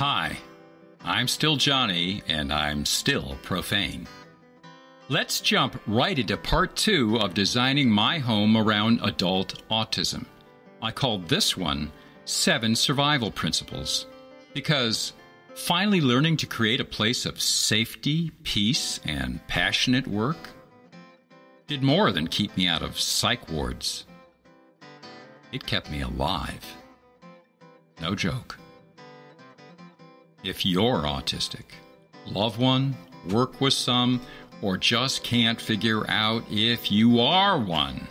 Hi, I'm still Johnny, and I'm still profane. Let's jump right into part 2 of designing my home around adult autism. I called this one 7 Survival Principles, because finally learning to create a place of safety, peace, and passionate work did more than keep me out of psych wards. It kept me alive. No joke. If you're autistic, love one, work with some, or just can't figure out if you are one,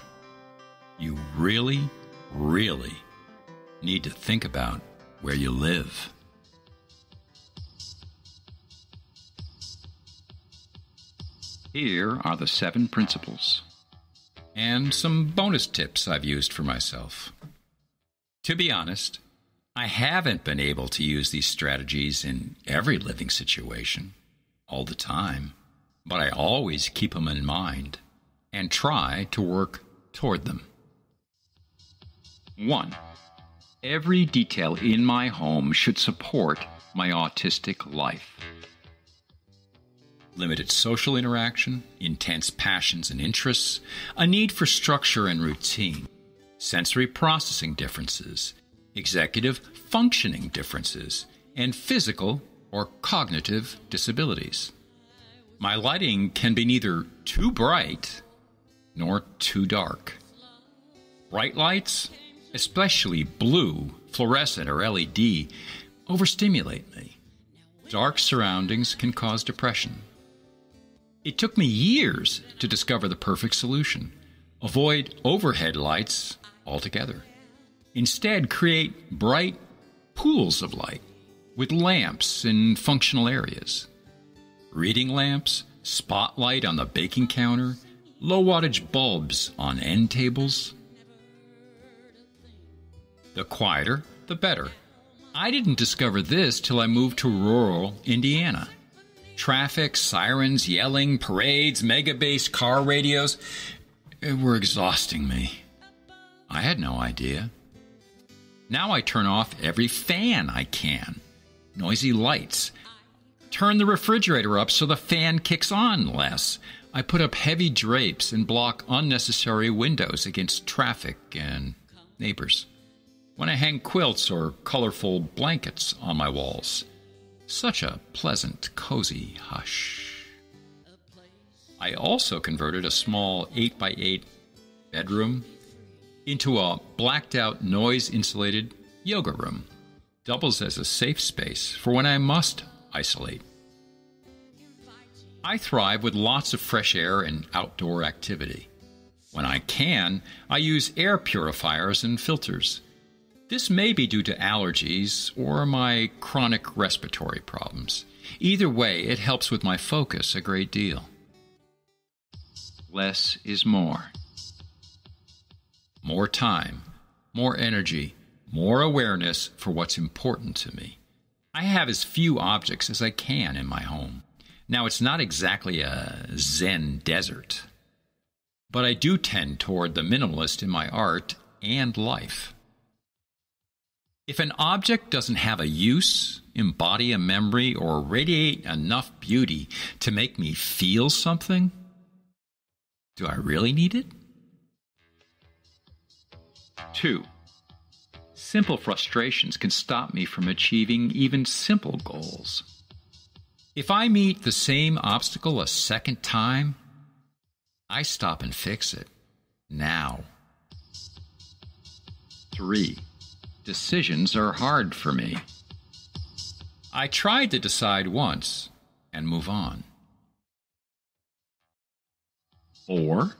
you really, really need to think about where you live. Here are the 7 principles, and some bonus tips I've used for myself. To be honest, I haven't been able to use these strategies in every living situation, all the time, but I always keep them in mind and try to work toward them. 1. Every detail in my home should support my autistic life. Limited social interaction, intense passions and interests, a need for structure and routine, sensory processing differences, executive functioning differences, and physical or cognitive disabilities. My lighting can be neither too bright nor too dark. Bright lights, especially blue, fluorescent, or LED, overstimulate me. Dark surroundings can cause depression. It took me years to discover the perfect solution. Avoid overhead lights altogether. Instead, create bright pools of light with lamps in functional areas. Reading lamps, spotlight on the baking counter, low wattage bulbs on end tables. The quieter, the better. I didn't discover this till I moved to rural Indiana. Traffic, sirens, yelling, parades, mega-bass car radios were exhausting me. I had no idea. Now I turn off every fan I can. Noisy lights. Turn the refrigerator up so the fan kicks on less. I put up heavy drapes and block unnecessary windows against traffic and neighbors. When I hang quilts or colorful blankets on my walls, such a pleasant, cozy hush. I also converted a small 8x8 bedroom into a blacked-out, noise-insulated yoga room. Doubles as a safe space for when I must isolate. I thrive with lots of fresh air and outdoor activity. When I can, I use air purifiers and filters. This may be due to allergies or my chronic respiratory problems. Either way, it helps with my focus a great deal. Less is more. More time, more energy, more awareness for what's important to me. I have as few objects as I can in my home. Now, it's not exactly a Zen desert, but I do tend toward the minimalist in my art and life. If an object doesn't have a use, embody a memory, or radiate enough beauty to make me feel something, do I really need it? 2. Simple frustrations can stop me from achieving even simple goals. If I meet the same obstacle a second time, I stop and fix it now. 3. Decisions are hard for me. I tried to decide once and move on. 4.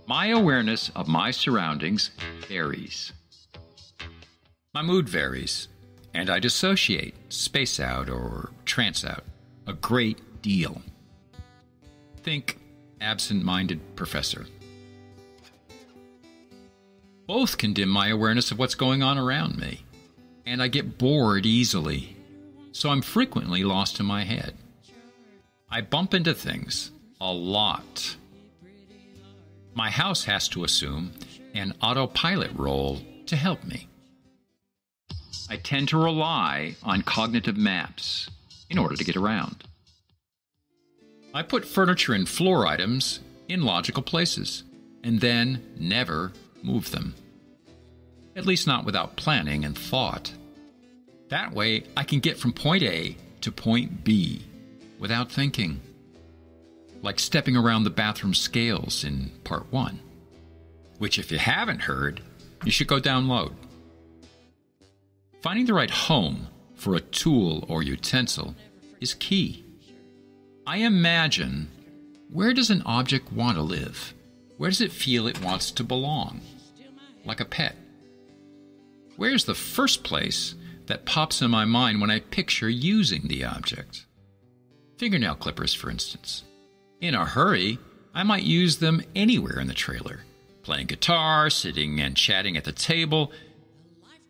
My awareness of my surroundings varies. My mood varies, and I dissociate, space out, or trance out a great deal. Think absent-minded professor. Both can dim my awareness of what's going on around me, and I get bored easily, so I'm frequently lost in my head. I bump into things a lot. My house has to assume an autopilot role to help me. I tend to rely on cognitive maps in order to get around. I put furniture and floor items in logical places and then never move them. At least not without planning and thought. That way, I can get from point A to point B without thinking. Like stepping around the bathroom scales in part 1, which if you haven't heard, you should go download. Finding the right home for a tool or utensil is key. I imagine, where does an object want to live? Where does it feel it wants to belong? Like a pet. Where's the first place that pops in my mind when I picture using the object? Fingernail clippers, for instance. In a hurry, I might use them anywhere in the trailer, playing guitar, sitting and chatting at the table,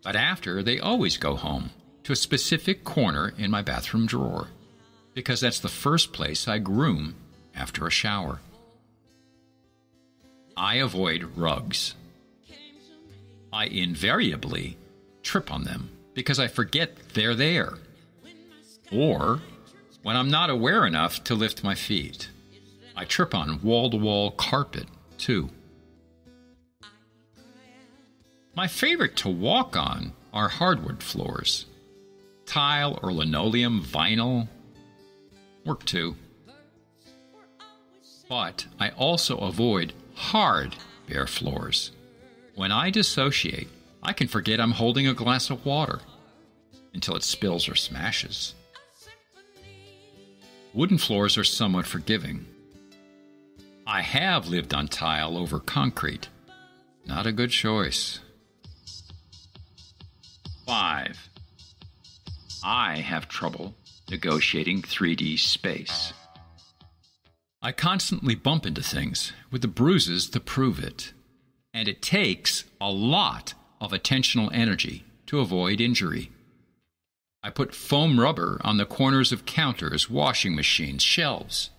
but after, they always go home to a specific corner in my bathroom drawer, because that's the first place I groom after a shower. I avoid rugs. I invariably trip on them because I forget they're there, or when I'm not aware enough to lift my feet. I trip on wall-to-wall carpet, too. My favorite to walk on are hardwood floors. Tile or linoleum, vinyl, work too. But I also avoid hard, bare floors. When I dissociate, I can forget I'm holding a glass of water until it spills or smashes. Wooden floors are somewhat forgiving. I have lived on tile over concrete. Not a good choice. 5. I have trouble negotiating 3D space. I constantly bump into things with the bruises to prove it, and it takes a lot of attentional energy to avoid injury. I put foam rubber on the corners of counters, washing machines, shelves,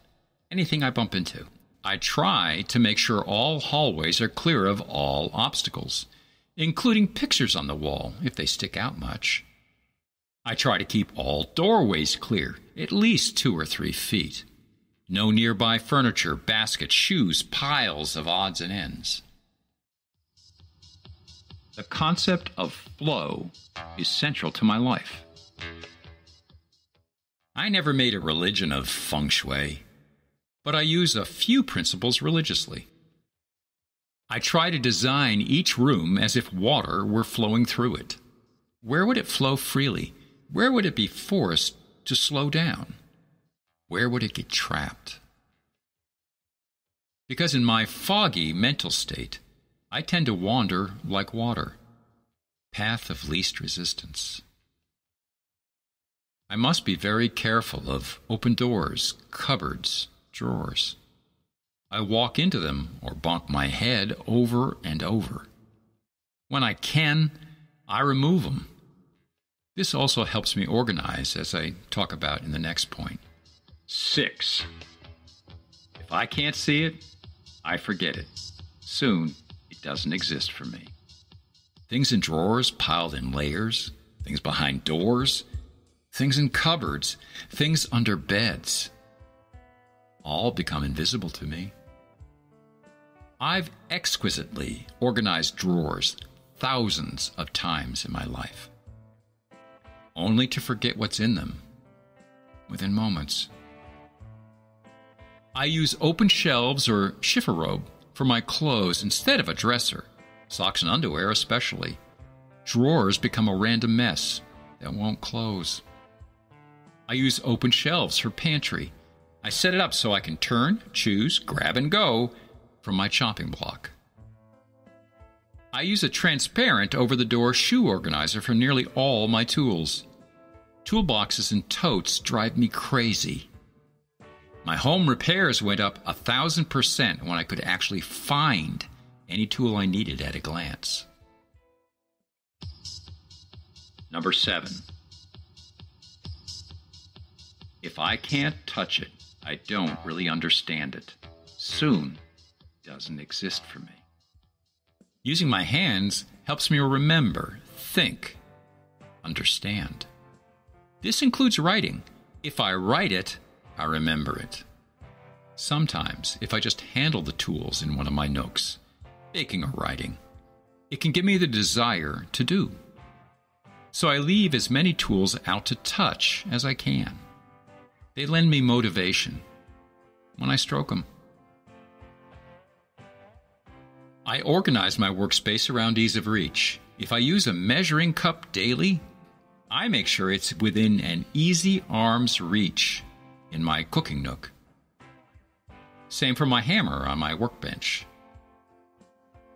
anything I bump into. I try to make sure all hallways are clear of all obstacles, including pictures on the wall if they stick out much. I try to keep all doorways clear, at least 2 or 3 feet. No nearby furniture, baskets, shoes, piles of odds and ends. The concept of flow is central to my life. I never made a religion of feng shui, but I use a few principles religiously. I try to design each room as if water were flowing through it. Where would it flow freely? Where would it be forced to slow down? Where would it get trapped? Because in my foggy mental state, I tend to wander like water, path of least resistance. I must be very careful of open doors, cupboards, drawers. I walk into them or bonk my head over and over. When I can, I remove them. This also helps me organize, as I talk about in the next point. 6. If I can't see it, I forget it. Soon, it doesn't exist for me. Things in drawers piled in layers, things behind doors, things in cupboards, things under beds, all become invisible to me. I've exquisitely organized drawers thousands of times in my life, only to forget what's in them within moments. I use open shelves or chifforobe for my clothes instead of a dresser, socks and underwear especially. Drawers become a random mess that won't close. I use open shelves for pantry. I set it up so I can turn, choose, grab, and go from my chopping block. I use a transparent over-the-door shoe organizer for nearly all my tools. Toolboxes and totes drive me crazy. My home repairs went up 1,000% when I could actually find any tool I needed at a glance. Number 7. If I can't touch it, I don't really understand it. Soon, it doesn't exist for me. Using my hands helps me remember, think. understand. This includes writing. If I write it, I remember it. Sometimes, if I just handle the tools in one of my nooks, baking or writing, it can give me the desire to do. So I leave as many tools out to touch as I can. They lend me motivation when I stroke them. I organize my workspace around ease of reach. If I use a measuring cup daily, I make sure it's within an easy arm's reach in my cooking nook. Same for my hammer on my workbench.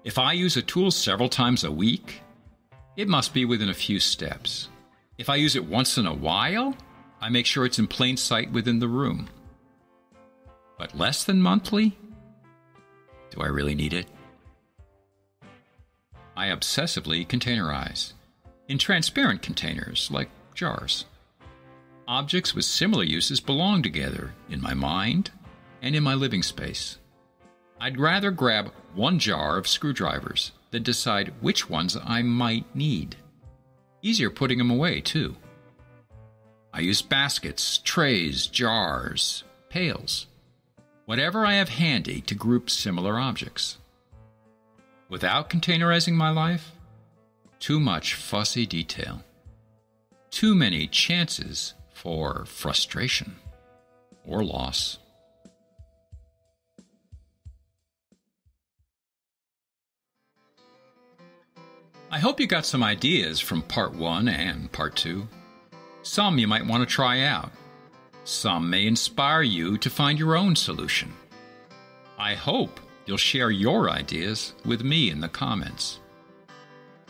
If I use a tool several times a week, it must be within a few steps. If I use it once in a while, I make sure it's in plain sight within the room. But less than monthly? Do I really need it? I obsessively containerize in transparent containers like jars. Objects with similar uses belong together in my mind and in my living space. I'd rather grab one jar of screwdrivers than decide which ones I might need. Easier putting them away, too. I use baskets, trays, jars, pails, whatever I have handy to group similar objects. Without containerizing my life, too much fussy detail. Too many chances for frustration or loss. I hope you got some ideas from Part 1 and Part 2. Some you might want to try out. Some may inspire you to find your own solution. I hope you'll share your ideas with me in the comments.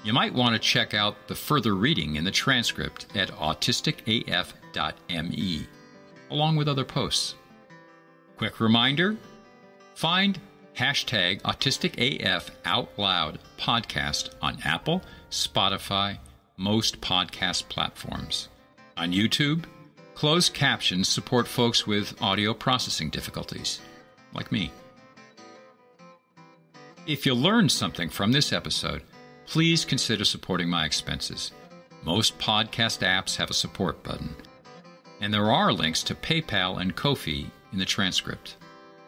You might want to check out the further reading in the transcript at autisticaf.me, along with other posts. Quick reminder, find hashtag AutisticAF Out Loud podcast on Apple, Spotify, most podcast platforms. On YouTube, closed captions support folks with audio processing difficulties, like me. If you learned something from this episode, please consider supporting my expenses. Most podcast apps have a support button, and there are links to PayPal and Ko-fi in the transcript.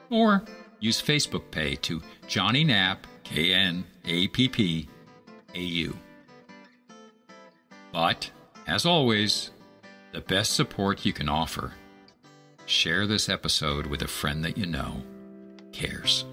Or use Facebook Pay to Johnny Knapp, KNAPP-AU. But, as always, the best support you can offer, share this episode with a friend that you know cares.